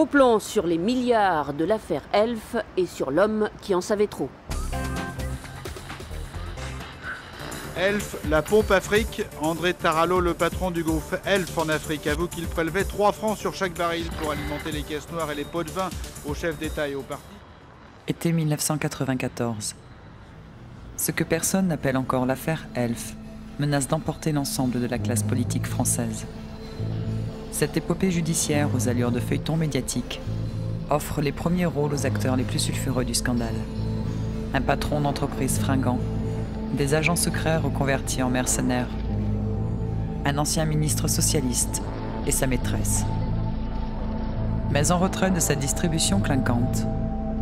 Gros plan sur les milliards de l'affaire Elf et sur l'homme qui en savait trop. Elf, la pompe Afrique. André Tarallo, le patron du groupe Elf en Afrique, avoue qu'il prélevait 3 francs sur chaque baril pour alimenter les caisses noires et les pots de vin aux chefs d'État et aux partis. Été 1994. Ce que personne n'appelle encore l'affaire Elf menace d'emporter l'ensemble de la classe politique française. Cette épopée judiciaire aux allures de feuilleton médiatique offre les premiers rôles aux acteurs les plus sulfureux du scandale. Un patron d'entreprise fringant, des agents secrets reconvertis en mercenaires, un ancien ministre socialiste et sa maîtresse. Mais en retrait de sa distribution clinquante,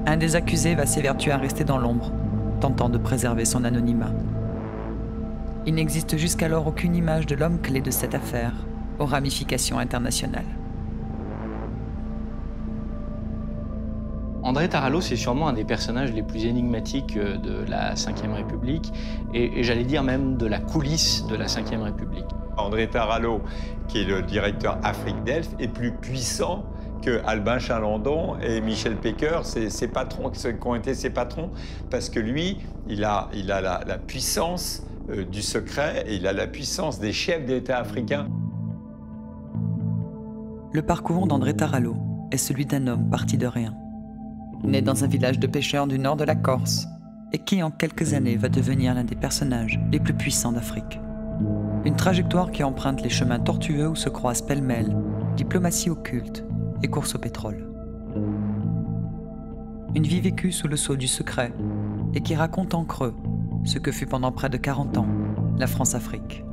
un des accusés va s'évertuer à rester dans l'ombre, tentant de préserver son anonymat. Il n'existe jusqu'alors aucune image de l'homme clé de cette affaire, aux ramifications internationales. André Tarallo, c'est sûrement un des personnages les plus énigmatiques de la Ve République et j'allais dire même de la coulisse de la Ve République. André Tarallo, qui est le directeur Afrique d'Elf, est plus puissant que Albin Chalandon et Michel Pecker, ses patrons, ceux qui ont été ses patrons, parce que lui, il a la puissance du secret et il a la puissance des chefs d'État africains. Le parcours d'André Tarallo est celui d'un homme parti de rien. Né dans un village de pêcheurs du nord de la Corse, et qui en quelques années va devenir l'un des personnages les plus puissants d'Afrique. Une trajectoire qui emprunte les chemins tortueux où se croisent pêle-mêle diplomatie occulte et course au pétrole. Une vie vécue sous le sceau du secret et qui raconte en creux ce que fut pendant près de 40 ans la France-Afrique.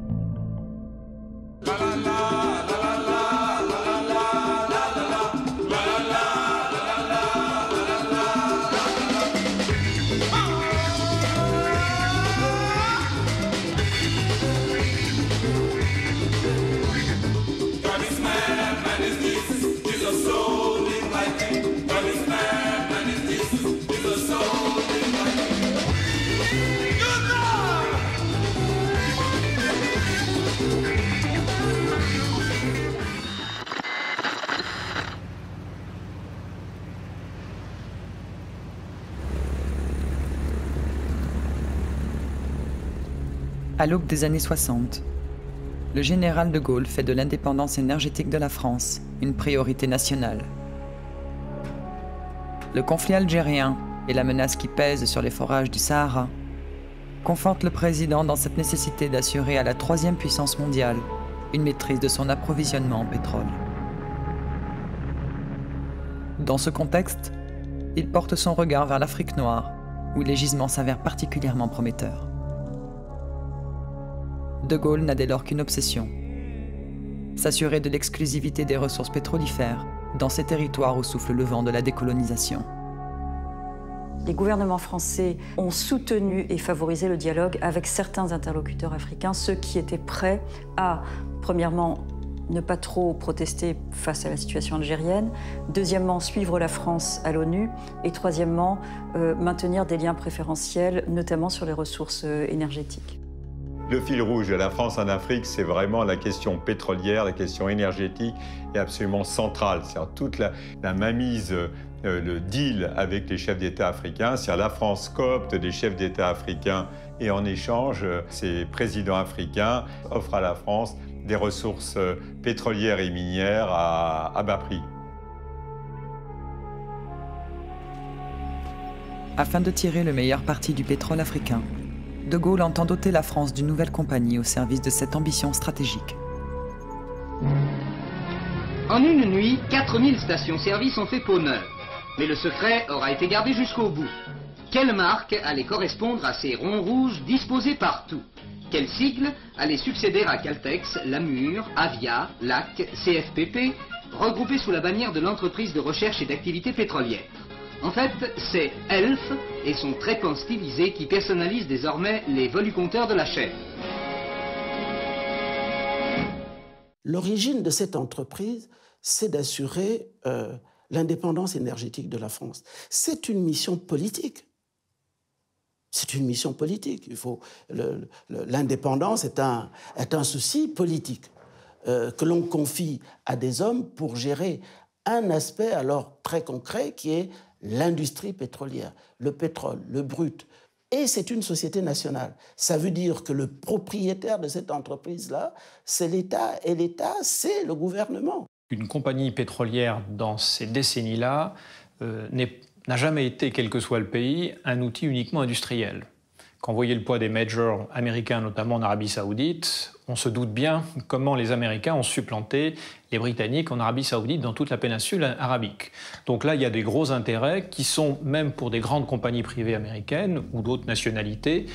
À l'aube des années 60, le général de Gaulle fait de l'indépendance énergétique de la France une priorité nationale. Le conflit algérien et la menace qui pèse sur les forages du Sahara confortent le président dans cette nécessité d'assurer à la 3e puissance mondiale une maîtrise de son approvisionnement en pétrole. Dans ce contexte, il porte son regard vers l'Afrique noire, où les gisements s'avèrent particulièrement prometteurs. De Gaulle n'a dès lors qu'une obsession: s'assurer de l'exclusivité des ressources pétrolifères dans ces territoires où souffle le vent de la décolonisation. Les gouvernements français ont soutenu et favorisé le dialogue avec certains interlocuteurs africains, ceux qui étaient prêts à, premièrement, ne pas trop protester face à la situation algérienne, deuxièmement, suivre la France à l'ONU, et troisièmement, maintenir des liens préférentiels, notamment sur les ressources énergétiques. Le fil rouge de la France en Afrique, c'est vraiment la question pétrolière, la question énergétique est absolument centrale. C'est-à-dire toute la mainmise, le deal avec les chefs d'État africains, c'est-à-dire la France coopte des chefs d'État africains et en échange, ces présidents africains offrent à la France des ressources pétrolières et minières à bas prix. Afin de tirer le meilleur parti du pétrole africain, De Gaulle entend doter la France d'une nouvelle compagnie au service de cette ambition stratégique. En une nuit, 4000 stations-service ont fait peau neuve. Mais le secret aura été gardé jusqu'au bout. Quelle marque allait correspondre à ces ronds rouges disposés partout? Quel sigle allait succéder à Caltex, Lamur, Avia, LAC, CFPP, regroupés sous la bannière de l'entreprise de recherche et d'activité pétrolière? En fait, c'est Elf et son trépan stylisé qui personnalise désormais les volucompteurs de la chaîne. L'origine de cette entreprise, c'est d'assurer l'indépendance énergétique de la France. C'est une mission politique. C'est une mission politique. L'indépendance est un souci politique que l'on confie à des hommes pour gérer un aspect alors très concret qui est l'industrie pétrolière, le pétrole, le brut. Et c'est une société nationale. Ça veut dire que le propriétaire de cette entreprise-là, c'est l'État, et l'État, c'est le gouvernement. Une compagnie pétrolière, dans ces décennies-là, n'a jamais été, quel que soit le pays, un outil uniquement industriel. Quand vous voyez le poids des majors américains, notamment en Arabie Saoudite, on se doute bien comment les Américains ont supplanté les Britanniques en Arabie Saoudite dans toute la péninsule arabique. Donc là, il y a des gros intérêts qui sont, même pour des grandes compagnies privées américaines ou d'autres nationalités,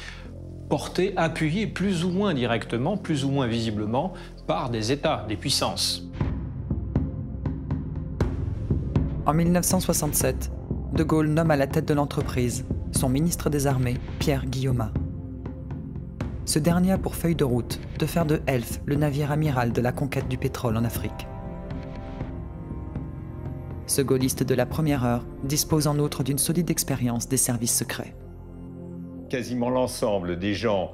portés, appuyés plus ou moins directement, plus ou moins visiblement, par des États, des puissances. En 1967, De Gaulle nomme à la tête de l'entreprise son ministre des Armées, Pierre Guillaumat. Ce dernier a pour feuille de route de faire de Elf le navire amiral de la conquête du pétrole en Afrique. Ce gaulliste de la première heure dispose en outre d'une solide expérience des services secrets. Quasiment l'ensemble des gens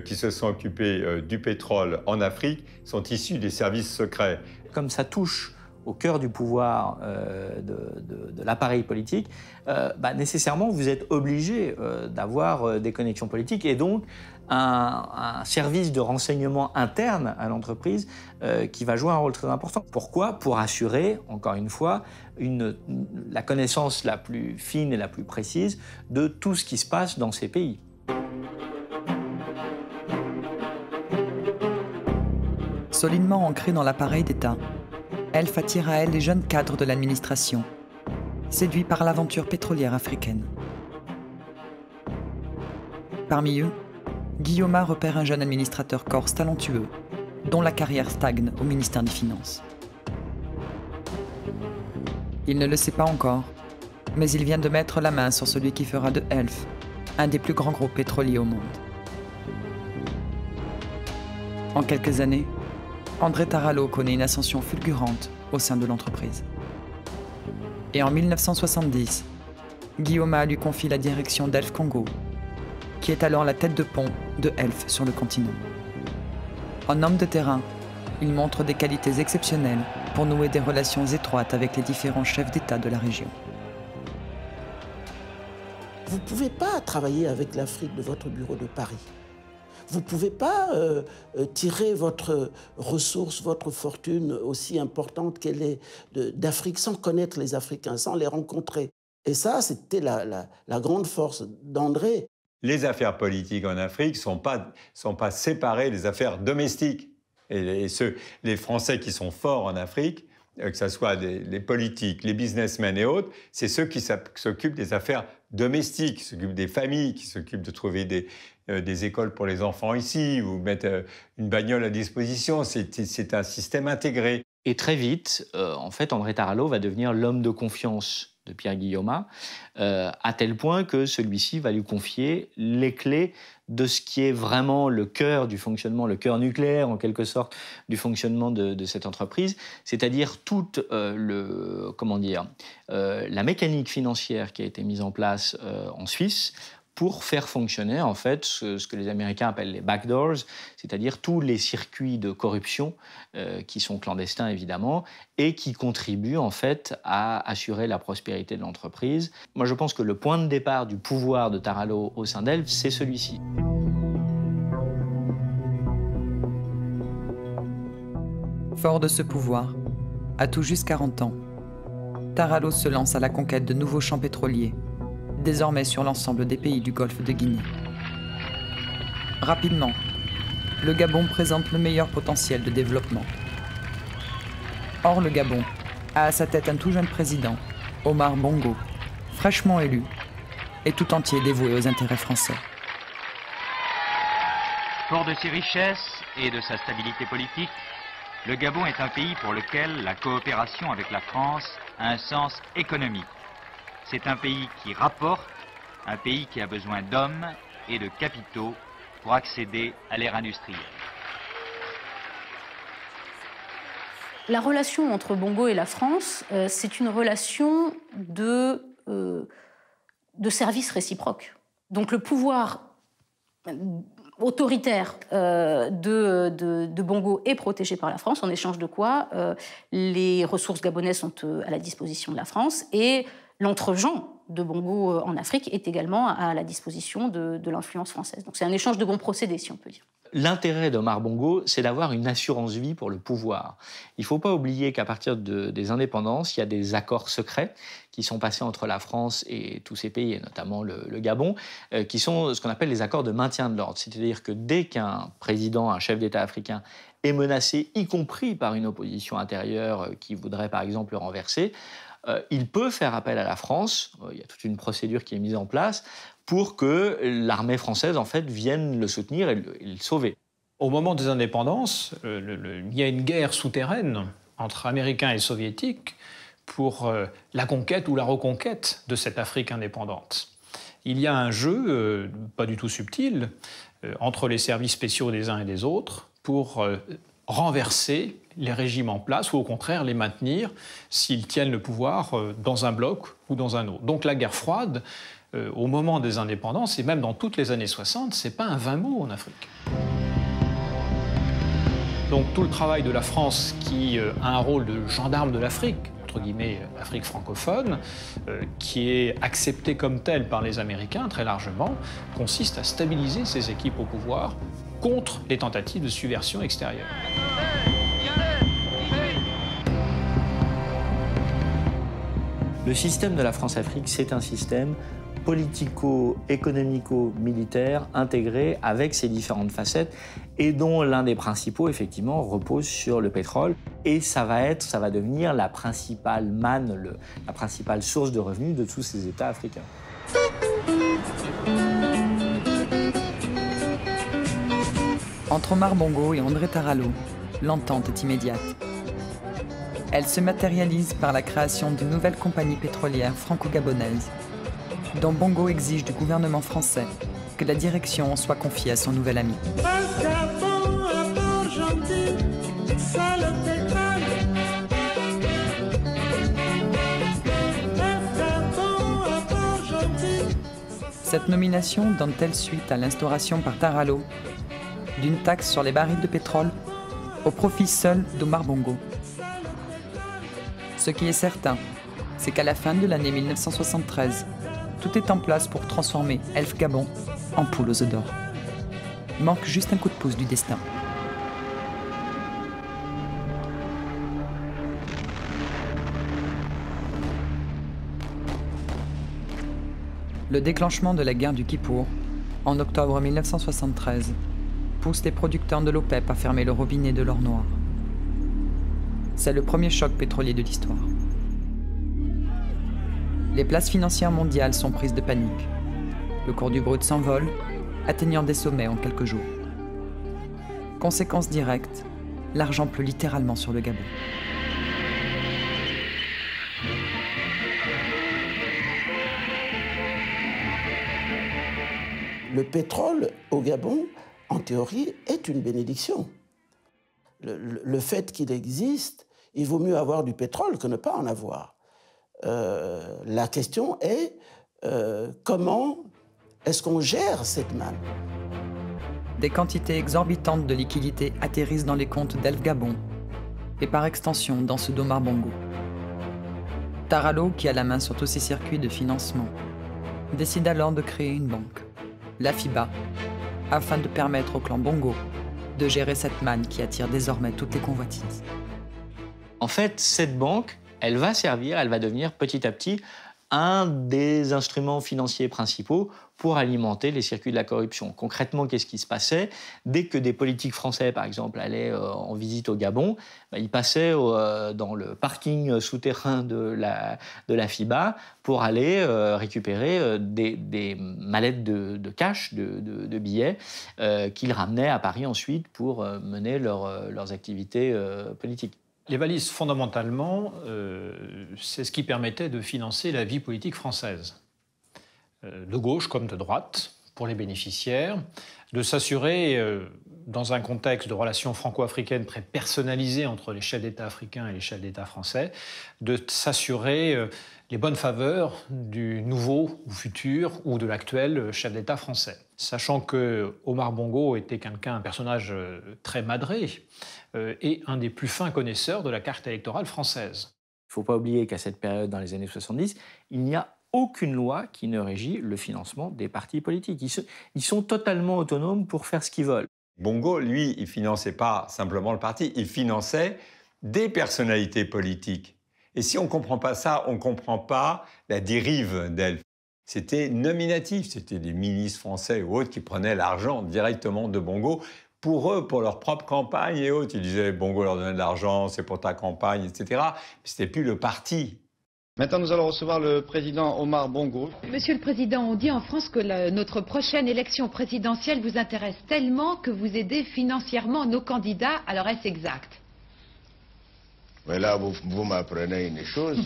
qui se sont occupés du pétrole en Afrique sont issus des services secrets. Comme ça touche au cœur du pouvoir de l'appareil politique, nécessairement vous êtes obligé d'avoir des connexions politiques et donc un service de renseignement interne à l'entreprise qui va jouer un rôle très important. Pourquoi? Pour assurer, encore une fois, la connaissance la plus fine et la plus précise de tout ce qui se passe dans ces pays. Solidement ancré dans l'appareil d'État, Elf attire à elle les jeunes cadres de l'administration, séduits par l'aventure pétrolière africaine. Parmi eux, Guillaumat repère un jeune administrateur corse talentueux, dont la carrière stagne au ministère des Finances. Il ne le sait pas encore, mais il vient de mettre la main sur celui qui fera de Elf un des plus grands groupes pétroliers au monde. En quelques années, André Tarallo connaît une ascension fulgurante au sein de l'entreprise. Et en 1970, Guillaumat lui confie la direction d'Elf Congo, qui est alors la tête de pont de Elf sur le continent. En homme de terrain, il montre des qualités exceptionnelles pour nouer des relations étroites avec les différents chefs d'État de la région. Vous ne pouvez pas travailler avec l'Afrique de votre bureau de Paris. Vous ne pouvez pas tirer votre ressource, votre fortune aussi importante qu'elle est d'Afrique sans connaître les Africains, sans les rencontrer. Et ça, c'était la grande force d'André. Les affaires politiques en Afrique ne sont pas séparées des affaires domestiques. Et les Français qui sont forts en Afrique, que ce soit les politiques, les businessmen et autres, c'est ceux qui s'occupent des affaires domestiques, qui s'occupent des familles, qui s'occupent de trouver des écoles pour les enfants ici, ou mettre une bagnole à disposition. C'est un système intégré. Et très vite, en fait, André Tarallo va devenir l'homme de confiance de Pierre Guillaumat, à tel point que celui-ci va lui confier les clés de ce qui est vraiment le cœur du fonctionnement, le cœur nucléaire en quelque sorte du fonctionnement de cette entreprise, c'est-à-dire toute la mécanique financière qui a été mise en place en Suisse pour faire fonctionner en fait ce que les Américains appellent les backdoors, c'est-à-dire tous les circuits de corruption qui sont clandestins évidemment et qui contribuent en fait à assurer la prospérité de l'entreprise. Moi je pense que le point de départ du pouvoir de Tarallo au sein d'Elf, c'est celui-ci. Fort de ce pouvoir, à tout juste 40 ans, Tarallo se lance à la conquête de nouveaux champs pétroliers, désormais sur l'ensemble des pays du golfe de Guinée. Rapidement, le Gabon présente le meilleur potentiel de développement. Or, le Gabon a à sa tête un tout jeune président, Omar Bongo, fraîchement élu et tout entier dévoué aux intérêts français. Fort de ses richesses et de sa stabilité politique, le Gabon est un pays pour lequel la coopération avec la France a un sens économique. C'est un pays qui rapporte, un pays qui a besoin d'hommes et de capitaux pour accéder à l'ère industrielle. La relation entre Bongo et la France, c'est une relation de service réciproque. Donc le pouvoir autoritaire de Bongo est protégé par la France, en échange de quoi les ressources gabonaises sont à la disposition de la France et l'entre-gens de Bongo en Afrique est également à la disposition de l'influence française. Donc c'est un échange de bons procédés, si on peut dire. L'intérêt d'Omar Bongo, c'est d'avoir une assurance-vie pour le pouvoir. Il ne faut pas oublier qu'à partir des indépendances, il y a des accords secrets qui sont passés entre la France et tous ces pays, et notamment le Gabon, qui sont ce qu'on appelle les accords de maintien de l'ordre. C'est-à-dire que dès qu'un président, un chef d'État africain est menacé, y compris par une opposition intérieure qui voudrait par exemple le renverser, il peut faire appel à la France. Il y a toute une procédure qui est mise en place pour que l'armée française en fait, vienne le soutenir et le sauver. Au moment des indépendances, il y a une guerre souterraine entre Américains et Soviétiques pour la conquête ou la reconquête de cette Afrique indépendante. Il y a un jeu, pas du tout subtil, entre les services spéciaux des uns et des autres pour renverser les régimes en place ou au contraire les maintenir s'ils tiennent le pouvoir dans un bloc ou dans un autre. Donc la guerre froide, au moment des indépendances et même dans toutes les années 60, c'est pas un vain mot en Afrique. Donc tout le travail de la France qui a un rôle de gendarme de l'Afrique, entre guillemets l'Afrique francophone, qui est accepté comme tel par les Américains très largement, consiste à stabiliser ces équipes au pouvoir contre les tentatives de subversion extérieure. Le système de la France-Afrique, c'est un système politico-économico-militaire intégré avec ses différentes facettes et dont l'un des principaux, effectivement, repose sur le pétrole. Et ça va devenir la principale manne, la principale source de revenus de tous ces États africains. Entre Omar Bongo et André Taralo, l'entente est immédiate. Elle se matérialise par la création d'une nouvelle compagnie pétrolière franco-gabonaise, dont Bongo exige du gouvernement français que la direction soit confiée à son nouvel ami. Cette nomination donne-t-elle suite à l'instauration par Taralo d'une taxe sur les barils de pétrole au profit seul d'Omar Bongo? Ce qui est certain, c'est qu'à la fin de l'année 1973, tout est en place pour transformer Elf Gabon en poule aux œufs d'or. Manque juste un coup de pouce du destin. Le déclenchement de la guerre du Kippour, en octobre 1973, pousse les producteurs de l'OPEP à fermer le robinet de l'or noir. C'est le premier choc pétrolier de l'histoire. Les places financières mondiales sont prises de panique. Le cours du brut s'envole, atteignant des sommets en quelques jours. Conséquence directe, l'argent pleut littéralement sur le Gabon. Le pétrole au Gabon, en théorie, est une bénédiction. Le fait qu'il existe, il vaut mieux avoir du pétrole que ne pas en avoir. La question est comment est-ce qu'on gère cette manne? Des quantités exorbitantes de liquidités atterrissent dans les comptes d'Elf Gabon et par extension dans ceux d'Omar Bongo. Taralo, qui a la main sur tous ces circuits de financement, décide alors de créer une banque, la FIBA, afin de permettre au clan Bongo de gérer cette manne qui attire désormais toutes les convoitises. En fait, cette banque, elle va devenir petit à petit un des instruments financiers principaux pour alimenter les circuits de la corruption. Concrètement, qu'est-ce qui se passait? Dès que des politiques français, par exemple, allaient en visite au Gabon, ils passaient dans le parking souterrain de la FIBA pour aller récupérer des mallettes de cash, de billets, qu'ils ramenaient à Paris ensuite pour mener leurs activités politiques. Les valises, fondamentalement, c'est ce qui permettait de financer la vie politique française, de gauche comme de droite, pour les bénéficiaires, de s'assurer, dans un contexte de relations franco-africaines très personnalisées entre les chefs d'État africains et les chefs d'État français, de s'assurer les bonnes faveurs du nouveau ou futur ou de l'actuel chef d'État français. Sachant que Omar Bongo était un personnage très madré et un des plus fins connaisseurs de la carte électorale française. Il ne faut pas oublier qu'à cette période, dans les années 70, il n'y a aucune loi qui ne régit le financement des partis politiques. Ils sont totalement autonomes pour faire ce qu'ils veulent. Bongo, lui, il finançait pas simplement le parti, il finançait des personnalités politiques. Et si on ne comprend pas ça, on ne comprend pas la dérive d'Elf. C'était nominatif, c'était des ministres français ou autres qui prenaient l'argent directement de Bongo pour eux, pour leur propre campagne et autres. Ils disaient, Bongo leur donnait de l'argent, c'est pour ta campagne, etc. Mais ce n'était plus le parti. Maintenant, nous allons recevoir le président Omar Bongo. Monsieur le Président, on dit en France que notre prochaine élection présidentielle vous intéresse tellement que vous aidez financièrement nos candidats. Alors est-ce exact? Mais là, vous m'apprenez une chose.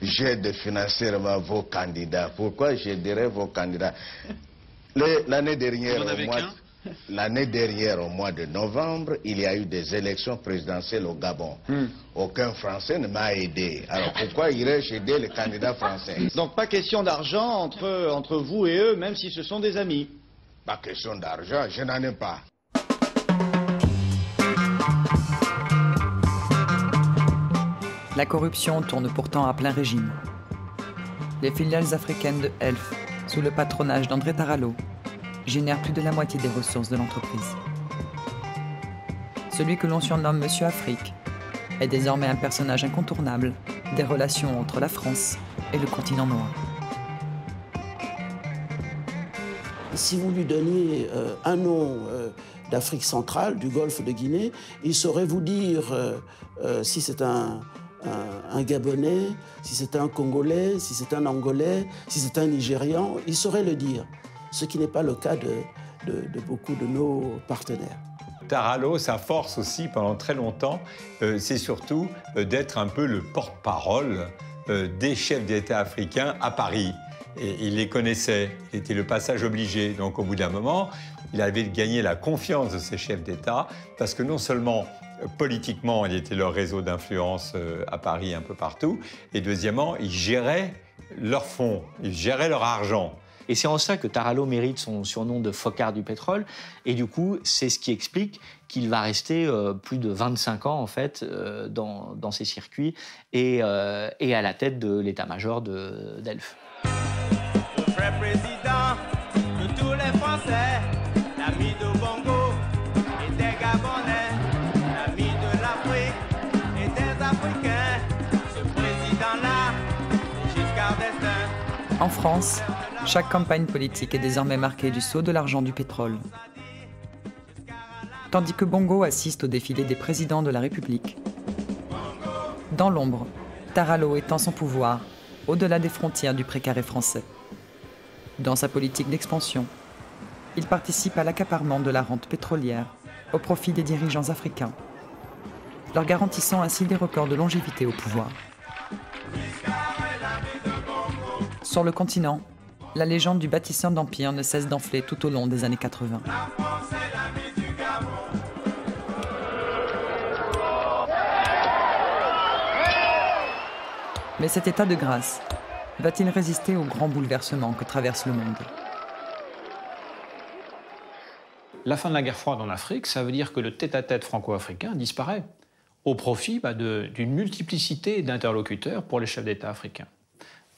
J'aide financièrement vos candidats. Pourquoi j'aiderais vos candidats? L'année dernière, au mois de novembre, il y a eu des élections présidentielles au Gabon. Aucun Français ne m'a aidé. Alors pourquoi irais-je aider les candidats français? Donc pas question d'argent entre vous et eux, même si ce sont des amis. Pas question d'argent, je n'en ai pas. La corruption tourne pourtant à plein régime. Les filiales africaines de Elf, sous le patronage d'André Tarallo, génèrent plus de la moitié des ressources de l'entreprise. Celui que l'on surnomme Monsieur Afrique est désormais un personnage incontournable des relations entre la France et le continent noir. Si vous lui donniez un nom d'Afrique centrale, du golfe de Guinée, il saurait vous dire si c'est un Gabonais, si c'est un Congolais, si c'est un Angolais, si c'est un Nigérian, il saurait le dire. Ce qui n'est pas le cas de beaucoup de nos partenaires. Tarallo, sa force aussi pendant très longtemps, c'est surtout d'être un peu le porte-parole des chefs d'État africains à Paris. Et il les connaissait, il était le passage obligé. Donc au bout d'un moment, il avait gagné la confiance de ces chefs d'État parce que non seulement politiquement, il était leur réseau d'influence à Paris un peu partout, et deuxièmement, il gérait leurs fonds, il gérait leur argent. Et c'est en ça que Tarallo mérite son surnom de Focard du pétrole. Et du coup, c'est ce qui explique qu'il va rester plus de 25 ans en fait, dans ces circuits et à la tête de l'état-major d'Elf. Le frère président de tous les Français, l'ami de Bongo et des Gabonais, l'ami de l'Afrique et des Africains. Ce président-là, c'est Giscard d'Estaing. En France, chaque campagne politique est désormais marquée du sceau de l'argent du pétrole. Tandis que Bongo assiste au défilé des présidents de la République. Dans l'ombre, Tarallo étend son pouvoir au-delà des frontières du précaré français. Dans sa politique d'expansion, il participe à l'accaparement de la rente pétrolière au profit des dirigeants africains, leur garantissant ainsi des records de longévité au pouvoir. Sur le continent, la légende du bâtisseur d'empire ne cesse d'enfler tout au long des années 80. Mais cet état de grâce va-t-il résister aux grands bouleversements que traverse le monde? La fin de la guerre froide en Afrique, ça veut dire que le tête-à-tête franco-africain disparaît au profit d'une multiplicité d'interlocuteurs pour les chefs d'État africains.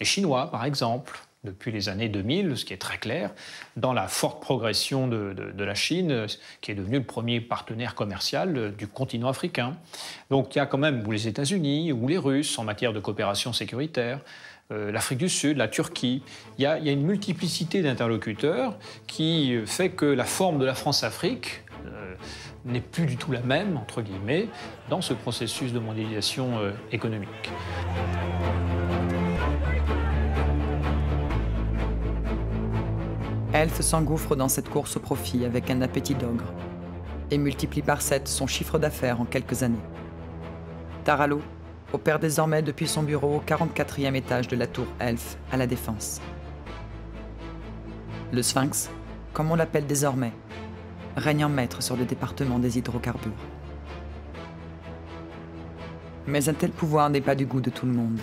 Les Chinois, par exemple, depuis les années 2000, ce qui est très clair, dans la forte progression de la Chine, qui est devenue le premier partenaire commercial du continent africain. Donc il y a quand même ou les États-Unis ou les Russes en matière de coopération sécuritaire, l'Afrique du Sud, la Turquie. Il y a une multiplicité d'interlocuteurs qui fait que la forme de la France-Afrique n'est plus du tout la même, entre guillemets, dans ce processus de mondialisation économique. Elf s'engouffre dans cette course au profit avec un appétit d'ogre et multiplie par 7 son chiffre d'affaires en quelques années. Tarallo opère désormais depuis son bureau au 44e étage de la tour Elf à La Défense. Le Sphinx, comme on l'appelle désormais, règne en maître sur le département des hydrocarbures. Mais un tel pouvoir n'est pas du goût de tout le monde,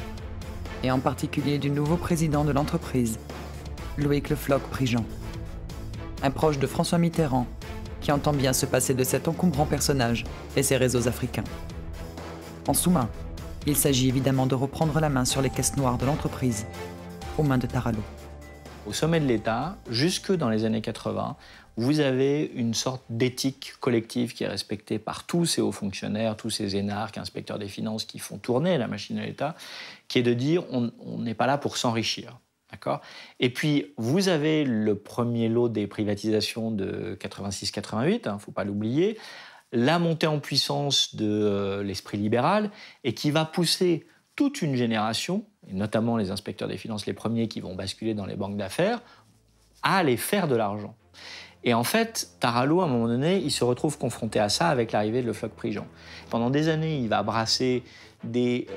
et en particulier du nouveau président de l'entreprise, Loïc Le Floch-Prigent, un proche de François Mitterrand, qui entend bien se passer de cet encombrant personnage et ses réseaux africains. En sous-main, il s'agit évidemment de reprendre la main sur les caisses noires de l'entreprise, aux mains de Tarallo. Au sommet de l'État, jusque dans les années 80, vous avez une sorte d'éthique collective qui est respectée par tous ces hauts fonctionnaires, tous ces énarques, inspecteurs des finances qui font tourner la machine de l'État, qui est de dire on n'est pas là pour s'enrichir. Et puis, vous avez le premier lot des privatisations de 86-88, il ne faut pas l'oublier, la montée en puissance de l'esprit libéral, et qui va pousser toute une génération, et notamment les inspecteurs des finances, les premiers qui vont basculer dans les banques d'affaires, à aller faire de l'argent. Et en fait, Tarallo, à un moment donné, il se retrouve confronté à ça avec l'arrivée de Le Floch-Prigent. Pendant des années, il va brasser des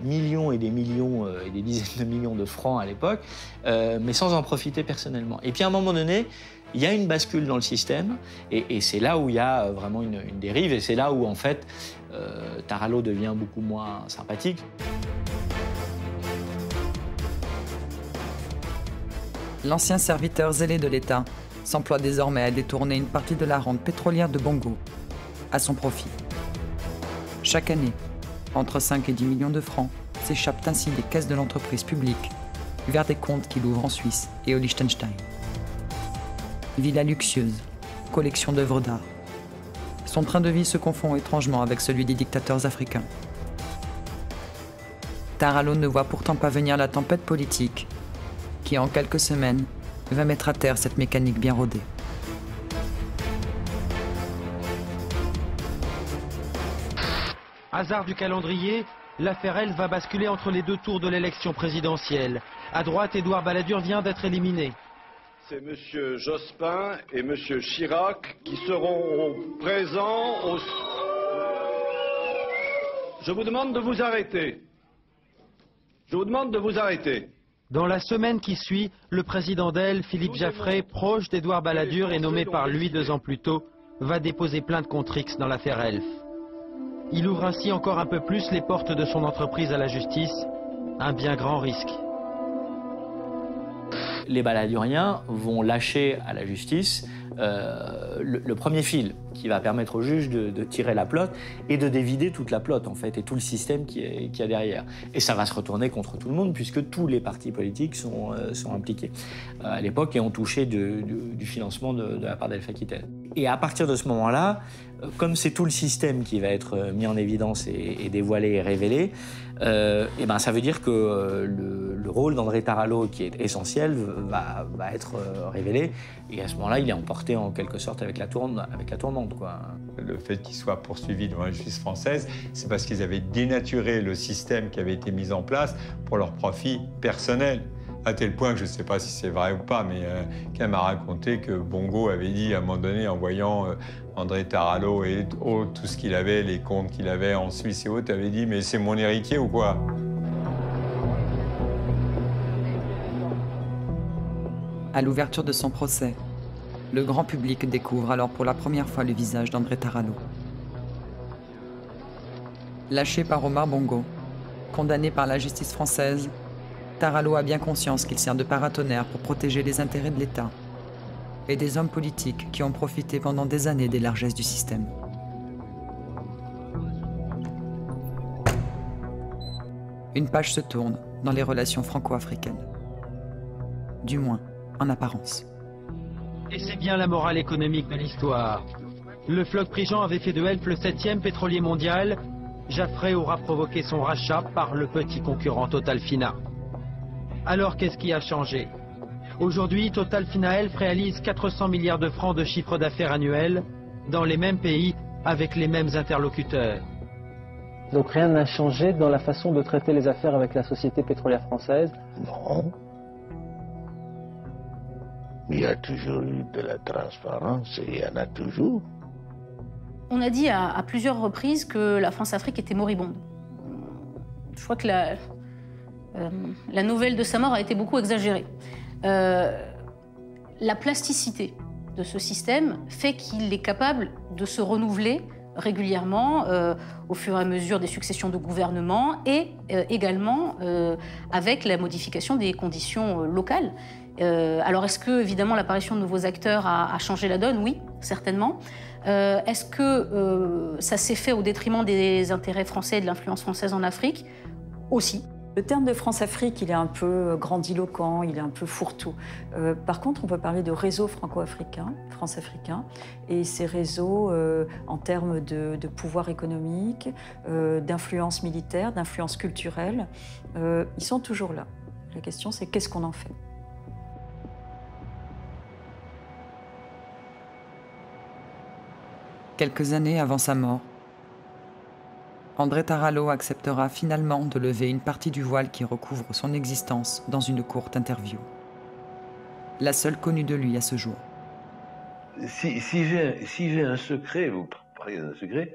millions et des millions et des dizaines de millions de francs à l'époque, mais sans en profiter personnellement. Et puis à un moment donné, il y a une bascule dans le système, et c'est là où il y a vraiment une dérive, et c'est là où en fait Tarallo devient beaucoup moins sympathique. L'ancien serviteur zélé de l'État s'emploie désormais à détourner une partie de la rente pétrolière de Bongo à son profit. Chaque année, entre 5 et 10 millions de francs s'échappent ainsi des caisses de l'entreprise publique vers des comptes qu'il ouvre en Suisse et au Liechtenstein. Villa luxueuse, collection d'œuvres d'art. Son train de vie se confond étrangement avec celui des dictateurs africains. Tarallo ne voit pourtant pas venir la tempête politique qui, en quelques semaines, va mettre à terre cette mécanique bien rodée. Hasard du calendrier, l'affaire Elf va basculer entre les deux tours de l'élection présidentielle. À droite, Édouard Balladur vient d'être éliminé. C'est M. Jospin et M. Chirac qui seront présents au... Je vous demande de vous arrêter. Je vous demande de vous arrêter. Dans la semaine qui suit, le président d'Elf, Philippe Jaffray, proche d'Édouard Balladur et nommé par lui 2 ans plus tôt, va déposer plainte contre X dans l'affaire Elf. Il ouvre ainsi encore un peu plus les portes de son entreprise à la justice, un bien grand risque. Les Balladuriens vont lâcher à la justice le premier fil qui va permettre au juge de tirer la plotte et de dévider toute la plotte en fait et tout le système qu'il y a derrière. Et ça va se retourner contre tout le monde puisque tous les partis politiques sont impliqués à l'époque et ont touché du financement de la part d'Elf Aquitaine. Et à partir de ce moment-là, comme c'est tout le système qui va être mis en évidence et dévoilé et révélé, et ben ça veut dire que le rôle d'André Tarallo, qui est essentiel, va être révélé. Et à ce moment-là, il est emporté en quelque sorte avec la tourmente, quoi. Le fait qu'il soit poursuivi devant la justice française, c'est parce qu'ils avaient dénaturé le système qui avait été mis en place pour leur profit personnel. À tel point que je ne sais pas si c'est vrai ou pas, mais quelqu'un m'a raconté que Bongo avait dit à un moment donné, en voyant André Tarallo et tout ce qu'il avait, les comptes qu'il avait en Suisse et autres, avait dit « mais c'est mon héritier ou quoi ?» À l'ouverture de son procès, le grand public découvre alors pour la première fois le visage d'André Tarallo. Lâché par Omar Bongo, condamné par la justice française, Tarallo a bien conscience qu'il sert de paratonnerre pour protéger les intérêts de l'État et des hommes politiques qui ont profité pendant des années des largesses du système. Une page se tourne dans les relations franco-africaines. Du moins, en apparence. Et c'est bien la morale économique de l'histoire. Le Floch-Prigent avait fait de Elf le 7e pétrolier mondial. Jaffray aura provoqué son rachat par le petit concurrent Total-Fina. Alors qu'est-ce qui a changé? Aujourd'hui, Total-Fina Elf réalise 400 milliards de francs de chiffre d'affaires annuel dans les mêmes pays avec les mêmes interlocuteurs. Donc rien n'a changé dans la façon de traiter les affaires avec la société pétrolière française? Non. Il y a toujours eu de la transparence et il y en a toujours. On a dit à plusieurs reprises que la France-Afrique était moribonde. Je crois que la nouvelle de sa mort a été beaucoup exagérée. La plasticité de ce système fait qu'il est capable de se renouveler régulièrement au fur et à mesure des successions de gouvernements et également avec la modification des conditions locales. Alors est-ce que, évidemment, l'apparition de nouveaux acteurs a changé la donne? Oui, certainement. Est-ce que ça s'est fait au détriment des intérêts français et de l'influence française en Afrique? Aussi. Le terme de France-Afrique, il est un peu grandiloquent, il est un peu fourre-tout. Par contre, on peut parler de réseaux franco-africains, France-africains, et ces réseaux, en termes de pouvoir économique, d'influence militaire, d'influence culturelle, ils sont toujours là. La question, c'est qu'est-ce qu'on en fait? Quelques années avant sa mort, André Tarallo acceptera finalement de lever une partie du voile qui recouvre son existence dans une courte interview. La seule connue de lui à ce jour. Si j'ai un secret, vous parlez d'un secret,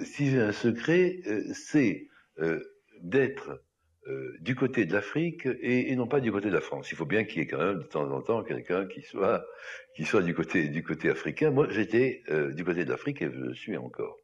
si j'ai un secret, c'est d'être du côté de l'Afrique et non pas du côté de la France. Il faut bien qu'il y ait quand même de temps en temps quelqu'un qui soit du côté africain. Moi, j'étais du côté de l'Afrique et je le suis encore.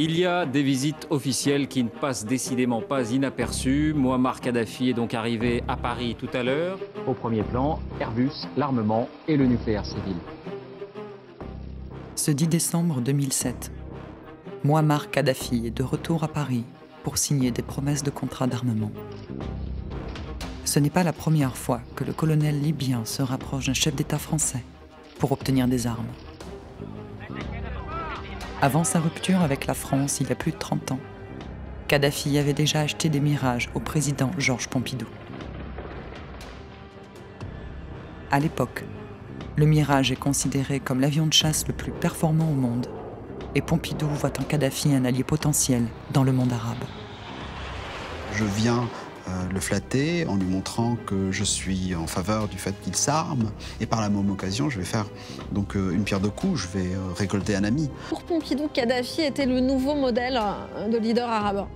Il y a des visites officielles qui ne passent décidément pas inaperçues. Mouammar Kadhafi est donc arrivé à Paris tout à l'heure. Au premier plan, Airbus, l'armement et le nucléaire civil. Ce 10 décembre 2007, Mouammar Kadhafi est de retour à Paris pour signer des promesses de contrat d'armement. Ce n'est pas la première fois que le colonel libyen se rapproche d'un chef d'État français pour obtenir des armes. Avant sa rupture avec la France il y a plus de 30 ans, Kadhafi avait déjà acheté des Mirages au président Georges Pompidou. À l'époque, le Mirage est considéré comme l'avion de chasse le plus performant au monde, et Pompidou voit en Kadhafi un allié potentiel dans le monde arabe. Je viens le flatter en lui montrant que je suis en faveur du fait qu'il s'arme. Et par la même occasion, je vais faire donc une pierre deux coups, je vais récolter un ami. Pour Pompidou, Kadhafi était le nouveau modèle de leader arabe.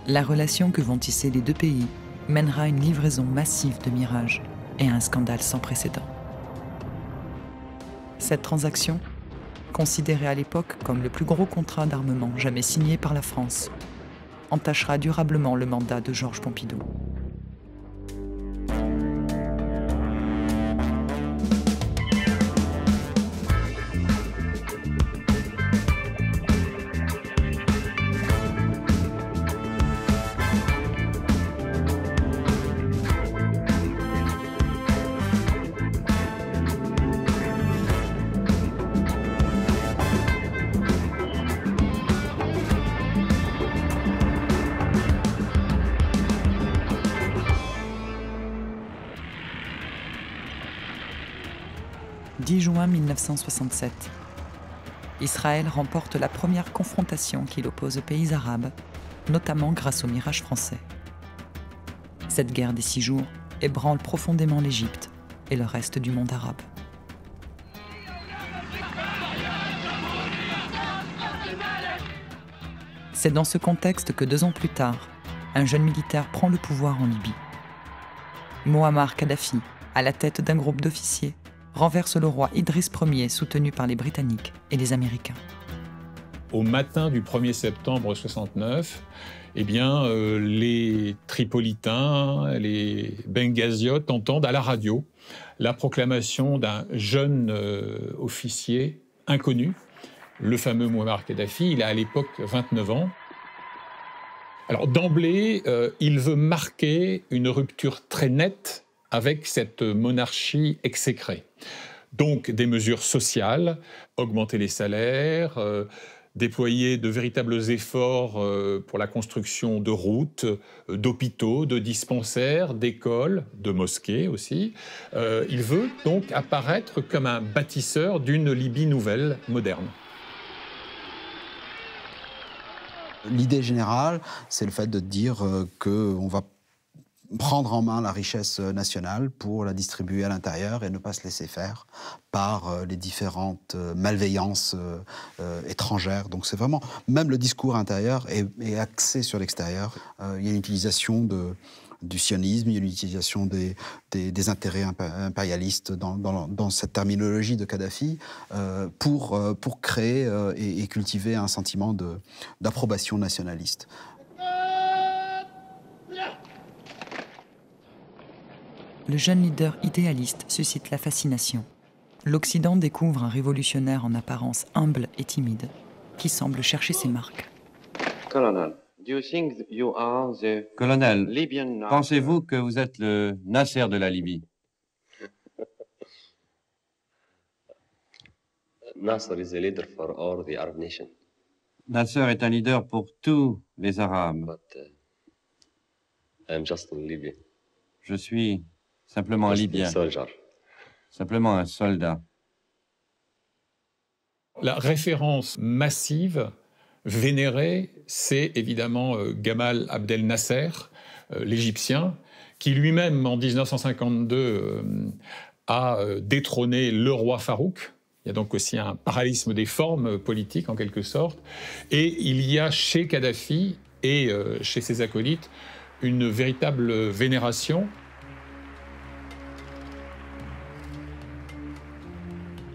La relation que vont tisser les deux pays mènera à une livraison massive de Mirage et à un scandale sans précédent. Cette transaction, considérée à l'époque comme le plus gros contrat d'armement jamais signé par la France, entachera durablement le mandat de Georges Pompidou. « 10 juin 1967. Israël remporte la première confrontation qui l'oppose aux pays arabes, notamment grâce au Mirage français. Cette guerre des 6 jours ébranle profondément l'Égypte et le reste du monde arabe. C'est dans ce contexte que 2 ans plus tard, un jeune militaire prend le pouvoir en Libye. Mouammar Kadhafi, à la tête d'un groupe d'officiers, renverse le roi Idriss Ier soutenu par les Britanniques et les Américains. Au matin du 1er septembre 1969, les Tripolitains, les Bengaziotes entendent à la radio la proclamation d'un jeune officier inconnu, le fameux Mouammar Kadhafi. Il a à l'époque 29 ans. Alors d'emblée, il veut marquer une rupture très nette avec cette monarchie exécrée. Donc des mesures sociales, augmenter les salaires, déployer de véritables efforts pour la construction de routes, d'hôpitaux, de dispensaires, d'écoles, de mosquées aussi. Il veut donc apparaître comme un bâtisseur d'une Libye nouvelle, moderne. L'idée générale, c'est le fait de dire qu'on va prendre en main la richesse nationale pour la distribuer à l'intérieur et ne pas se laisser faire par les différentes malveillances étrangères. Donc c'est vraiment, même le discours intérieur est axé sur l'extérieur. Il y a une utilisation du sionisme, il y a une utilisation des intérêts impérialistes dans cette terminologie de Kadhafi pour créer et cultiver un sentiment d'approbation nationaliste. Le jeune leader idéaliste suscite la fascination. L'Occident découvre un révolutionnaire en apparence humble et timide, qui semble chercher ses marques. Colonel, pensez-vous que vous êtes le Nasser de la Libye? Nasser est un leader pour tous les Arabes. Je suis simplement un Libyen, simplement un soldat. La référence massive, vénérée, c'est évidemment Gamal Abdel Nasser, l'Égyptien, qui lui-même, en 1952, a détrôné le roi Farouk. Il y a donc aussi un parallélisme des formes politiques, en quelque sorte. Et il y a chez Kadhafi et chez ses acolytes une véritable vénération.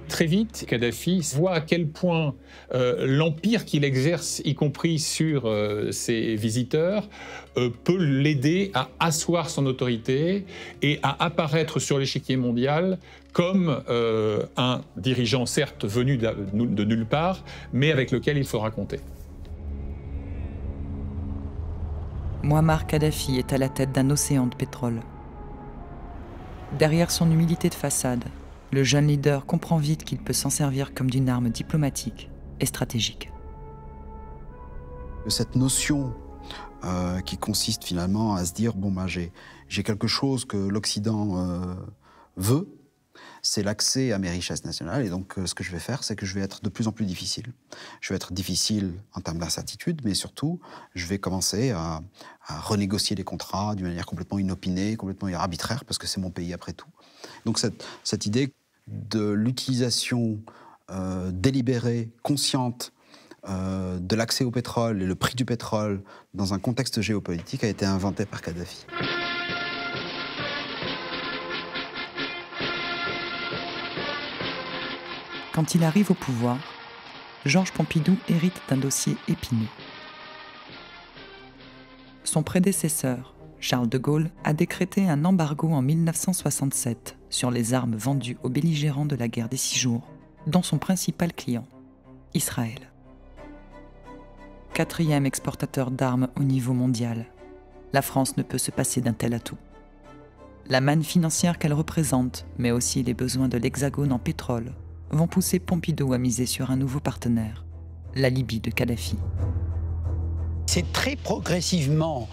Très vite, Kadhafi voit à quel point l'empire qu'il exerce, y compris sur ses visiteurs, peut l'aider à asseoir son autorité et à apparaître sur l'échiquier mondial comme un dirigeant certes venu de nulle part, mais avec lequel il faudra compter. Mouammar Kadhafi est à la tête d'un océan de pétrole. Derrière son humilité de façade, le jeune leader comprend vite qu'il peut s'en servir comme d'une arme diplomatique et stratégique. Cette notion qui consiste finalement à se dire, bon, ben, j'ai quelque chose que l'Occident veut, c'est l'accès à mes richesses nationales. Et donc, ce que je vais faire, c'est que je vais être de plus en plus difficile. Je vais être difficile en termes d'incertitude, mais surtout, je vais commencer à renégocier des contrats d'une manière complètement inopinée, complètement arbitraire, parce que c'est mon pays après tout. Donc, cette idée de l'utilisation délibérée, consciente, de l'accès au pétrole et le prix du pétrole dans un contexte géopolitique a été inventée par Kadhafi. Quand il arrive au pouvoir, Georges Pompidou hérite d'un dossier épineux. Son prédécesseur, Charles de Gaulle, a décrété un embargo en 1967 sur les armes vendues aux belligérants de la guerre des 6 jours, dont son principal client, Israël. 4e exportateur d'armes au niveau mondial, la France ne peut se passer d'un tel atout. La manne financière qu'elle représente, mais aussi les besoins de l'Hexagone en pétrole, vont pousser Pompidou à miser sur un nouveau partenaire, la Libye de Kadhafi. C'est très progressivement,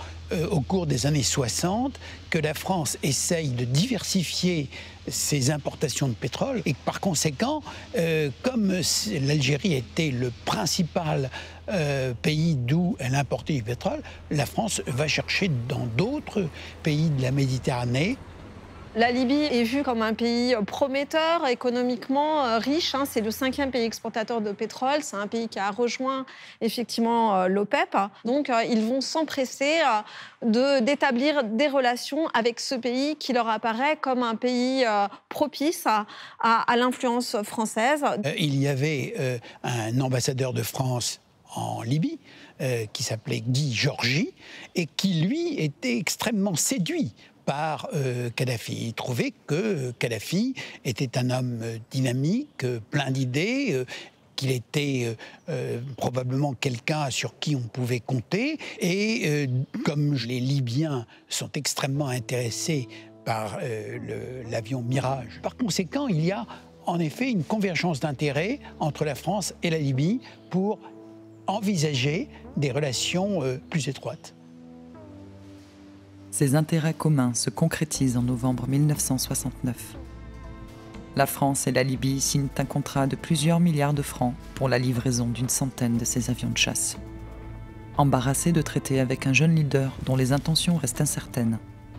au cours des années 60, que la France essaye de diversifier ses importations de pétrole et par conséquent, comme l'Algérie était le principal pays d'où elle importait du pétrole, la France va chercher dans d'autres pays de la Méditerranée. La Libye est vue comme un pays prometteur, économiquement riche. C'est le 5e pays exportateur de pétrole. C'est un pays qui a rejoint effectivement l'OPEP. Donc ils vont s'empresser d'établir des relations avec ce pays qui leur apparaît comme un pays propice à l'influence française. Il y avait un ambassadeur de France en Libye qui s'appelait Guy Georgi et qui, lui, était extrêmement séduit par Kadhafi. Il trouvait que Kadhafi était un homme dynamique, plein d'idées, qu'il était probablement quelqu'un sur qui on pouvait compter. Et comme les Libyens sont extrêmement intéressés par l'avion Mirage, par conséquent, il y a en effet une convergence d'intérêts entre la France et la Libye pour envisager des relations plus étroites. Ces intérêts communs se concrétisent en novembre 1969. La France et la Libye signent un contrat de plusieurs milliards de francs pour la livraison d'une centaine de ces avions de chasse. Embarrassé de traiter avec un jeune leader dont les intentions restent incertaines,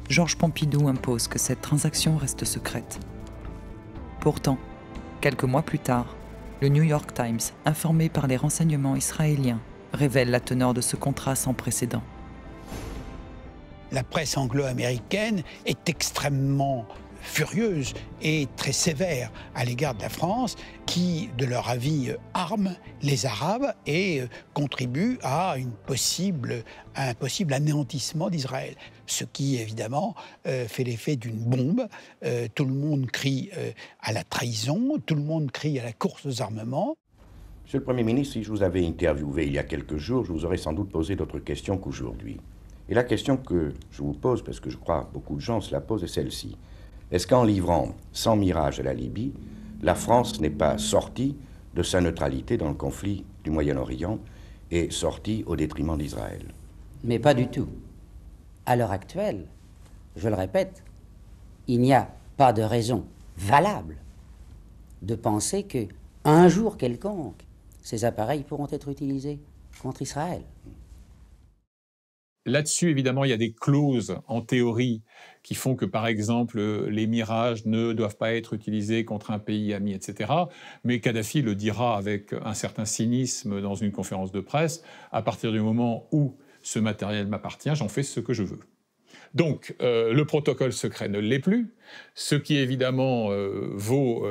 Georges Pompidou impose que cette transaction reste secrète. Pourtant, quelques mois plus tard, le New York Times, informé par les renseignements israéliens, révèle la teneur de ce contrat sans précédent. La presse anglo-américaine est extrêmement furieuse et très sévère à l'égard de la France, qui, de leur avis, arme les Arabes et contribue à un possible anéantissement d'Israël. Ce qui, évidemment, fait l'effet d'une bombe. Tout le monde crie à la trahison, tout le monde crie à la course aux armements. Monsieur le Premier ministre, si je vous avais interviewé il y a quelques jours, je vous aurais sans doute posé d'autres questions qu'aujourd'hui. Et la question que je vous pose, parce que je crois beaucoup de gens se la posent, est celle-ci. Est-ce qu'en livrant sans mirage à la Libye, la France n'est pas sortie de sa neutralité dans le conflit du Moyen-Orient et sortie au détriment d'Israël? Mais pas du tout. À l'heure actuelle, je le répète, il n'y a pas de raison valable de penser que un jour quelconque, ces appareils pourront être utilisés contre Israël. Là-dessus, évidemment, il y a des clauses en théorie qui font que, par exemple, les mirages ne doivent pas être utilisés contre un pays ami, etc. Mais Kadhafi le dira avec un certain cynisme dans une conférence de presse. À partir du moment où ce matériel m'appartient, j'en fais ce que je veux. Donc, le protocole secret ne l'est plus, ce qui évidemment vaut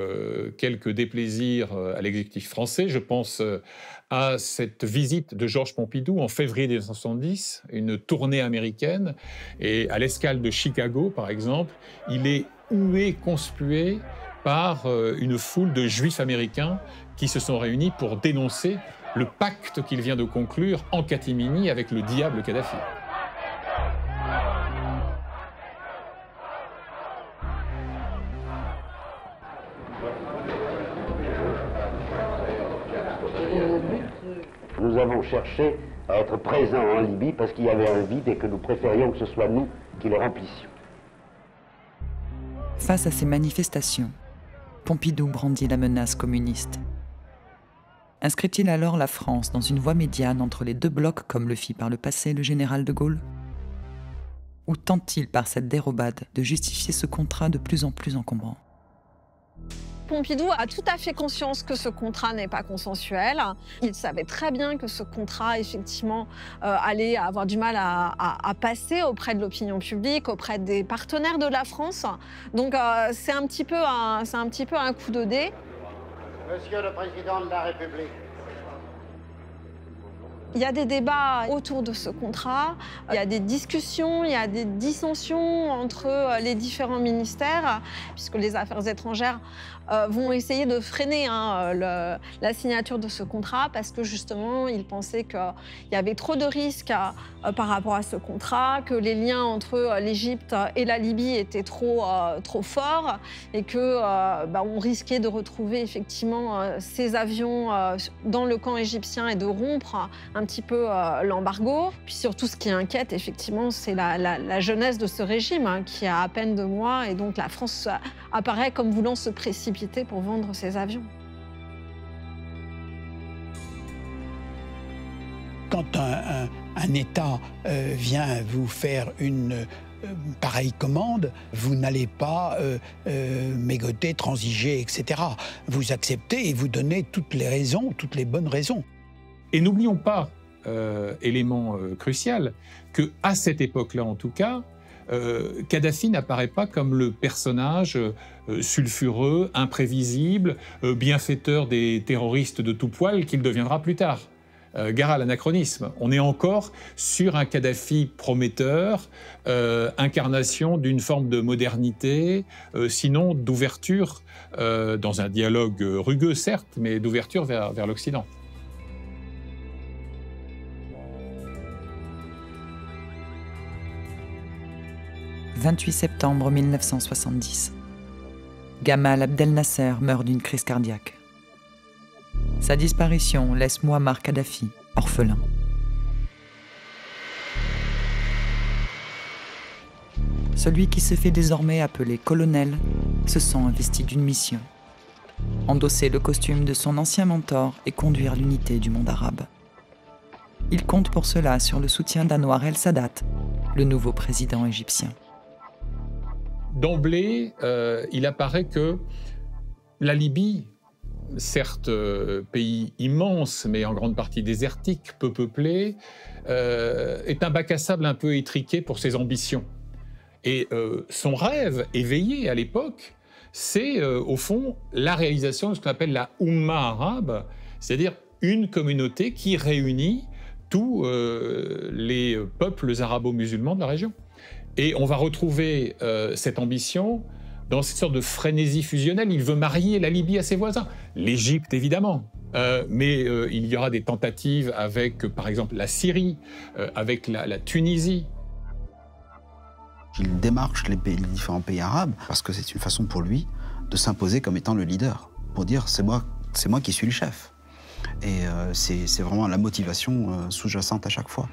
quelques déplaisirs à l'exécutif français. Je pense à cette visite de Georges Pompidou en février 1970, une tournée américaine, et à l'escale de Chicago, par exemple, il est hué, conspué par une foule de juifs américains qui se sont réunis pour dénoncer le pacte qu'il vient de conclure en catimini avec le diable Kadhafi. Nous avons cherché à être présents en Libye parce qu'il y avait un vide et que nous préférions que ce soit nous qui le remplissions. Face à ces manifestations, Pompidou brandit la menace communiste. Inscrit-il alors la France dans une voie médiane entre les deux blocs comme le fit par le passé le général de Gaulle? Ou tente-t-il par cette dérobade de justifier ce contrat de plus en plus encombrant? Pompidou a tout à fait conscience que ce contrat n'est pas consensuel. Il savait très bien que ce contrat, effectivement, allait avoir du mal à passer auprès de l'opinion publique, auprès des partenaires de la France. Donc c'est un petit peu un coup de dé. Monsieur le Président de la République. Il y a des débats autour de ce contrat, il y a des discussions, il y a des dissensions entre les différents ministères, puisque les affaires étrangères vont essayer de freiner la signature de ce contrat, parce que justement, ils pensaient qu'il y avait trop de risques par rapport à ce contrat, que les liens entre l'Égypte et la Libye étaient trop forts, et qu'on risquait de retrouver effectivement ces avions dans le camp égyptien et de rompre un petit peu l'embargo. Puis surtout, ce qui inquiète, effectivement, c'est la jeunesse de ce régime, qui a à peine 2 mois, et donc la France apparaît comme voulant se précipiter pour vendre ses avions. Quand un État vient vous faire une pareille commande, vous n'allez pas mégoter, transiger, etc. Vous acceptez et vous donnez toutes les raisons, toutes les bonnes raisons. Et n'oublions pas, élément crucial, qu'à cette époque-là en tout cas, Kadhafi n'apparaît pas comme le personnage sulfureux, imprévisible, bienfaiteur des terroristes de tout poil qu'il deviendra plus tard. Gare à l'anachronisme. On est encore sur un Kadhafi prometteur, incarnation d'une forme de modernité, sinon d'ouverture, dans un dialogue rugueux certes, mais d'ouverture vers l'Occident. 28 septembre 1970. Gamal Abdel Nasser meurt d'une crise cardiaque. Sa disparition laisse Mouammar Kadhafi, orphelin. Celui qui se fait désormais appeler colonel se sent investi d'une mission. Endosser le costume de son ancien mentor et conduire l'unité du monde arabe. Il compte pour cela sur le soutien d'Anwar el-Sadat, le nouveau président égyptien. D'emblée, il apparaît que la Libye, certes pays immense, mais en grande partie désertique, peu peuplé, est un bac à sable un peu étriqué pour ses ambitions. Et son rêve éveillé à l'époque, c'est au fond la réalisation de ce qu'on appelle la Oumma arabe, c'est-à-dire une communauté qui réunit tous les peuples arabo-musulmans de la région. Et on va retrouver cette ambition dans cette sorte de frénésie fusionnelle. Il veut marier la Libye à ses voisins, l'Égypte évidemment, mais il y aura des tentatives avec, par exemple, la Syrie, avec la Tunisie. Il démarche les différents pays arabes parce que c'est une façon pour lui de s'imposer comme étant le leader, pour dire c'est moi qui suis le chef. Et c'est vraiment la motivation sous-jacente à chaque fois.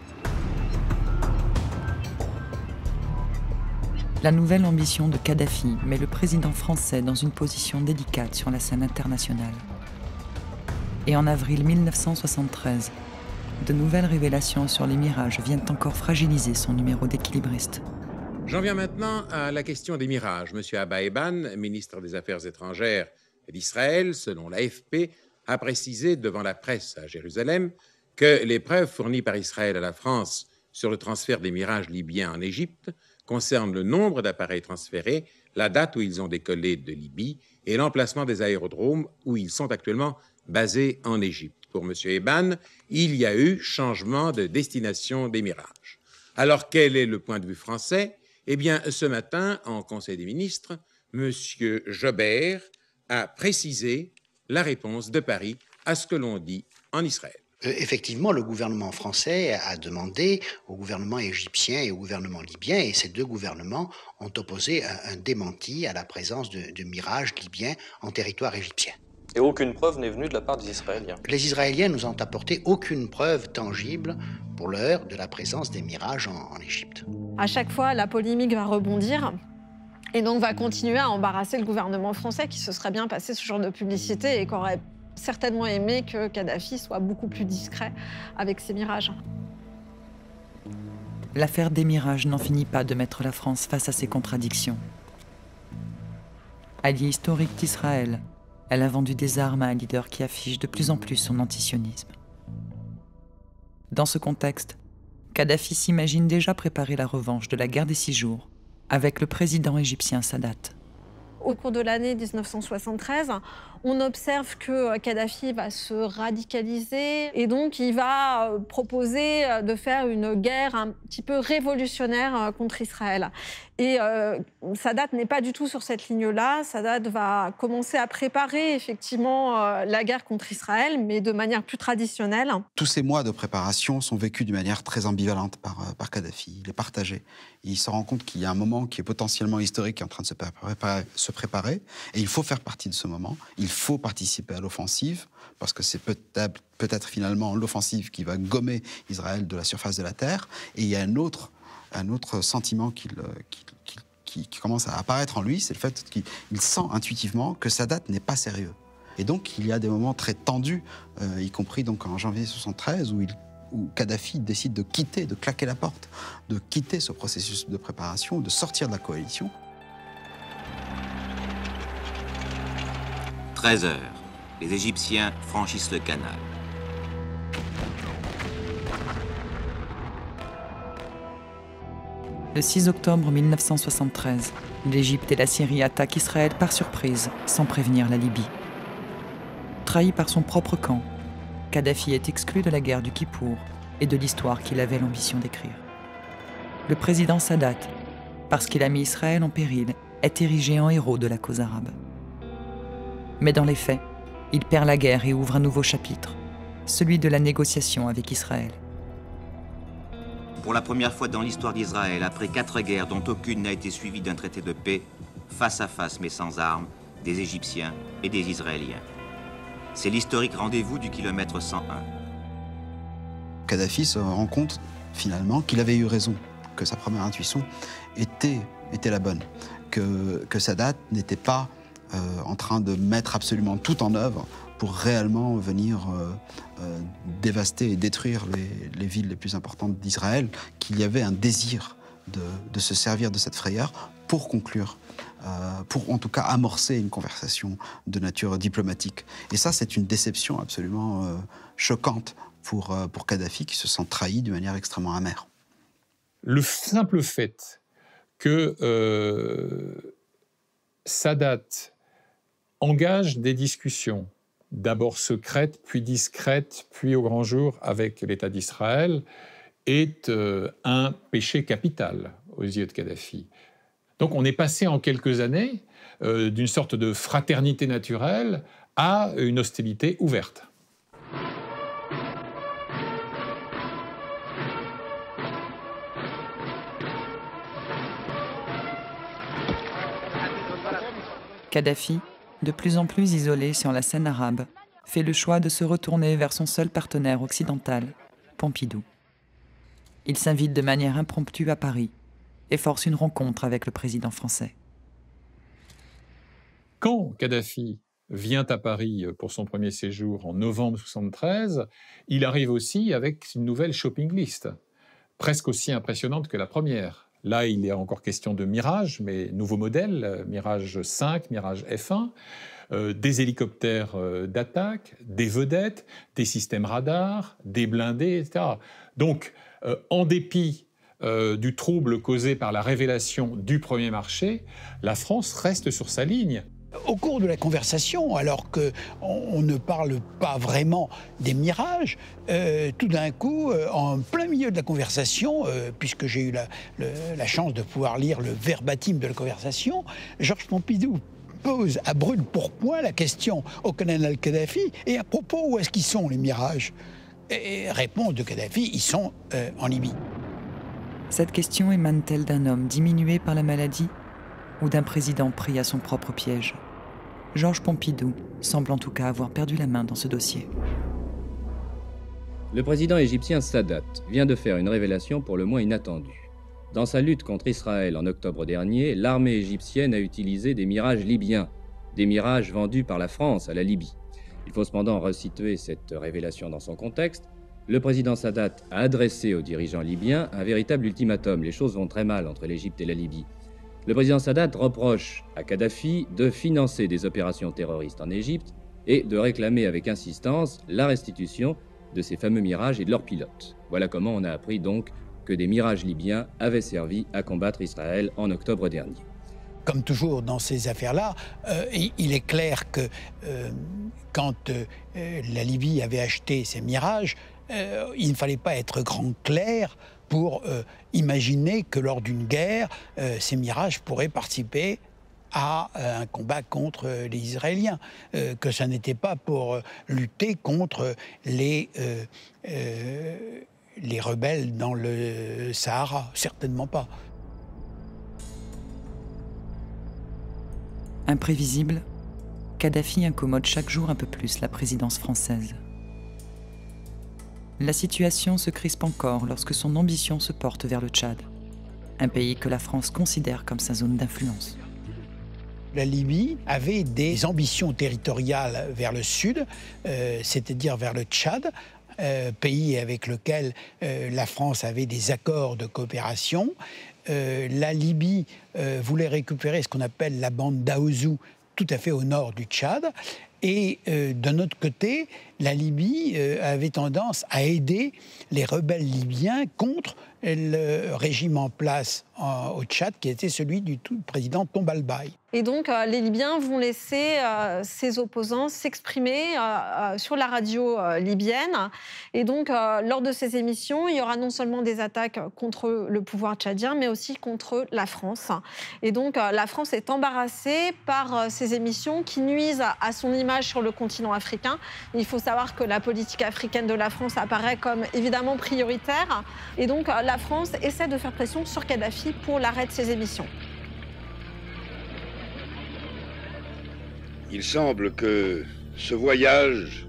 La nouvelle ambition de Kadhafi met le président français dans une position délicate sur la scène internationale. Et en avril 1973, de nouvelles révélations sur les Mirages viennent encore fragiliser son numéro d'équilibriste. J'en viens maintenant à la question des Mirages. Monsieur Abba Eban, ministre des Affaires étrangères d'Israël, selon l'AFP, a précisé devant la presse à Jérusalem que les preuves fournies par Israël à la France sur le transfert des Mirages libyens en Égypte concernent le nombre d'appareils transférés, la date où ils ont décollé de Libye et l'emplacement des aérodromes où ils sont actuellement basés en Égypte. Pour M. Eban, il y a eu changement de destination des Mirages. Alors, quel est le point de vue français? Eh bien, ce matin, en Conseil des ministres, M. Joubert a précisé la réponse de Paris à ce que l'on dit en Israël. Effectivement, le gouvernement français a demandé au gouvernement égyptien et au gouvernement libyen, et ces deux gouvernements ont opposé un démenti à la présence de Mirages libyens en territoire égyptien. Et aucune preuve n'est venue de la part des Israéliens. Les Israéliens nous ont apporté aucune preuve tangible pour l'heure de la présence des Mirages en Égypte. À chaque fois, la polémique va rebondir et donc va continuer à embarrasser le gouvernement français qui se serait bien passé ce genre de publicité et qui aurait certainement aimé que Kadhafi soit beaucoup plus discret avec ses Mirages. L'affaire des Mirages n'en finit pas de mettre la France face à ses contradictions. Allié historique d'Israël, elle a vendu des armes à un leader qui affiche de plus en plus son antisionisme. Dans ce contexte, Kadhafi s'imagine déjà préparer la revanche de la guerre des 6 jours avec le président égyptien Sadat. Au cours de l'année 1973, on observe que Kadhafi va se radicaliser et donc il va proposer de faire une guerre un petit peu révolutionnaire contre Israël. Et Sadat n'est pas du tout sur cette ligne-là. Sadat va commencer à préparer effectivement la guerre contre Israël, mais de manière plus traditionnelle. Tous ces mois de préparation sont vécus d'une manière très ambivalente par Kadhafi. Il est partagé. Il se rend compte qu'il y a un moment qui est potentiellement historique qui est en train de se préparer et il faut faire partie de ce moment. Il faut participer à l'offensive parce que c'est peut-être finalement l'offensive qui va gommer Israël de la surface de la terre. Et il y a un autre sentiment qui commence à apparaître en lui, c'est le fait qu'il sent intuitivement que Sadat n'est pas sérieux. Et donc il y a des moments très tendus, y compris donc en janvier 1973, où Kadhafi décide de quitter, de claquer la porte, de quitter ce processus de préparation, de sortir de la coalition. 13 heures, les Égyptiens franchissent le canal. Le 6 octobre 1973, l'Égypte et la Syrie attaquent Israël par surprise, sans prévenir la Libye. Trahi par son propre camp, Kadhafi est exclu de la guerre du Kippour et de l'histoire qu'il avait l'ambition d'écrire. Le président Sadat, parce qu'il a mis Israël en péril, est érigé en héros de la cause arabe. Mais dans les faits, il perd la guerre et ouvre un nouveau chapitre, celui de la négociation avec Israël. Pour la première fois dans l'histoire d'Israël, après 4 guerres dont aucune n'a été suivie d'un traité de paix, face à face mais sans armes, des Égyptiens et des Israéliens. C'est l'historique rendez-vous du kilomètre 101. Kadhafi se rend compte finalement qu'il avait eu raison, que sa première intuition était la bonne, que Sadat n'était pas en train de mettre absolument tout en œuvre pour réellement venir dévaster et détruire les villes les plus importantes d'Israël, qu'il y avait un désir de se servir de cette frayeur pour conclure, pour en tout cas amorcer une conversation de nature diplomatique. Et ça, c'est une déception absolument choquante pour Kadhafi, qui se sent trahi d'une manière extrêmement amère. Le simple fait que Sadat engage des discussions, d'abord secrètes, puis discrètes, puis au grand jour avec l'État d'Israël, est un péché capital aux yeux de Kadhafi. Donc on est passé en quelques années d'une sorte de fraternité naturelle à une hostilité ouverte. Kadhafi, de plus en plus isolé sur la scène arabe, fait le choix de se retourner vers son seul partenaire occidental, Pompidou. Il s'invite de manière impromptue à Paris et force une rencontre avec le président français. Quand Kadhafi vient à Paris pour son premier séjour en novembre 1973, il arrive aussi avec une nouvelle shopping list, presque aussi impressionnante que la première. Là, il est encore question de Mirage, mais nouveau modèle, Mirage 5, Mirage F1, des hélicoptères d'attaque, des vedettes, des systèmes radars, des blindés, etc. Donc, en dépit du trouble causé par la révélation du premier marché, la France reste sur sa ligne. Au cours de la conversation, alors qu'on ne parle pas vraiment des mirages, tout d'un coup, en plein milieu de la conversation, puisque j'ai eu la chance de pouvoir lire le verbatim de la conversation, Georges Pompidou pose à brûle-pourpoint la question au colonel Kadhafi, et à propos, où est-ce qu'ils sont les mirages? Et réponse de Kadhafi, ils sont en Libye. Cette question émane-t-elle d'un homme diminué par la maladie ou d'un président pris à son propre piège? Georges Pompidou semble en tout cas avoir perdu la main dans ce dossier. Le président égyptien Sadat vient de faire une révélation pour le moins inattendue. Dans sa lutte contre Israël en octobre dernier, l'armée égyptienne a utilisé des mirages libyens, des mirages vendus par la France à la Libye. Il faut cependant resituer cette révélation dans son contexte. Le président Sadat a adressé aux dirigeants libyens un véritable ultimatum. Les choses vont très mal entre l'Égypte et la Libye. Le président Sadat reproche à Kadhafi de financer des opérations terroristes en Égypte et de réclamer avec insistance la restitution de ces fameux mirages et de leurs pilotes. Voilà comment on a appris donc que des mirages libyens avaient servi à combattre Israël en octobre dernier. Comme toujours dans ces affaires-là, il est clair que quand la Libye avait acheté ces mirages, il ne fallait pas être grand clair pour imaginer que lors d'une guerre, ces mirages pourraient participer à un combat contre les Israéliens, que ça n'était pas pour lutter contre les rebelles dans le Sahara, certainement pas. Imprévisible, Kadhafi incommode chaque jour un peu plus la présidence française. La situation se crispe encore lorsque son ambition se porte vers le Tchad, un pays que la France considère comme sa zone d'influence. La Libye avait des ambitions territoriales vers le sud, c'est-à-dire vers le Tchad, pays avec lequel la France avait des accords de coopération. La Libye voulait récupérer ce qu'on appelle la bande d'Aouzou, tout à fait au nord du Tchad. Et d'un autre côté, la Libye avait tendance à aider les rebelles libyens contre le régime en place au Tchad, qui était celui du président Tombalbaye. Et donc, les Libyens vont laisser ces opposants s'exprimer sur la radio libyenne. Et donc, lors de ces émissions, il y aura non seulement des attaques contre le pouvoir tchadien, mais aussi contre la France. Et donc, la France est embarrassée par ces émissions qui nuisent à son image sur le continent africain. Il faut savoir que la politique africaine de la France apparaît comme évidemment prioritaire. Et donc, la France essaie de faire pression sur Kadhafi pour l'arrêt de ces émissions. Il semble que ce voyage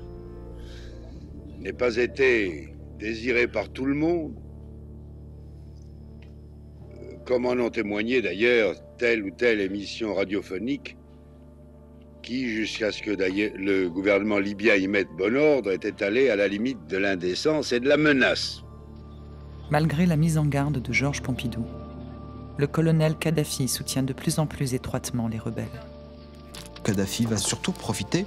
n'ait pas été désiré par tout le monde, comme en ont témoigné d'ailleurs telle ou telle émission radiophonique qui, jusqu'à ce que d'ailleurs le gouvernement libyen y mette bon ordre, était allé à la limite de l'indécence et de la menace. Malgré la mise en garde de Georges Pompidou, le colonel Kadhafi soutient de plus en plus étroitement les rebelles. Kadhafi va surtout profiter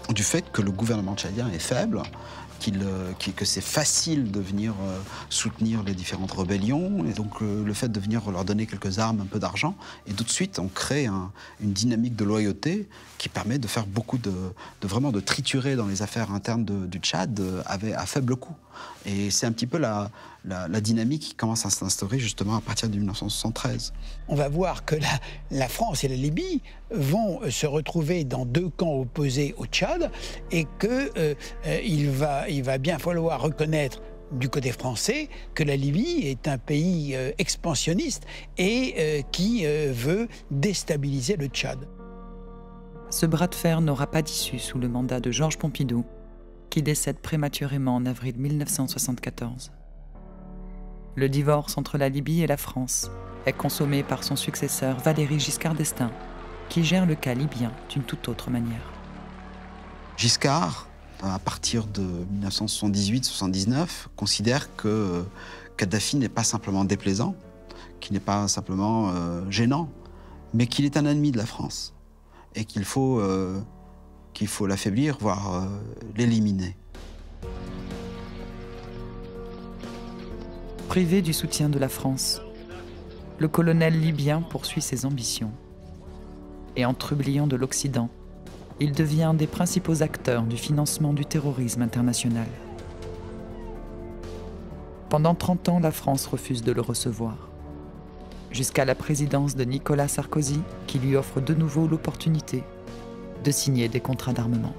du fait que le gouvernement tchadien est faible, que c'est facile de venir soutenir les différentes rébellions, et donc le fait de venir leur donner quelques armes, un peu d'argent, et tout de suite on crée une dynamique de loyauté qui permet de faire beaucoup vraiment de triturer dans les affaires internes du Tchad à faible coût. Et c'est un petit peu la dynamique qui commence à s'instaurer justement à partir de 1973. On va voir que la France et la Libye vont se retrouver dans deux camps opposés au Tchad et qu'il va bien falloir reconnaître du côté français que la Libye est un pays expansionniste et qui veut déstabiliser le Tchad. Ce bras de fer n'aura pas d'issue sous le mandat de Georges Pompidou, qui décède prématurément en avril 1974. Le divorce entre la Libye et la France est consommé par son successeur Valéry Giscard d'Estaing, qui gère le cas libyen d'une toute autre manière. Giscard, à partir de 1978-79, considère que Kadhafi n'est pas simplement déplaisant, qu'il n'est pas simplement gênant, mais qu'il est un ennemi de la France et qu'il faut l'affaiblir, voire l'éliminer. Privé du soutien de la France, le colonel libyen poursuit ses ambitions. Et en trubliant de l'Occident, il devient un des principaux acteurs du financement du terrorisme international. Pendant 30 ans, la France refuse de le recevoir, jusqu'à la présidence de Nicolas Sarkozy, qui lui offre de nouveau l'opportunité de signer des contrats d'armement.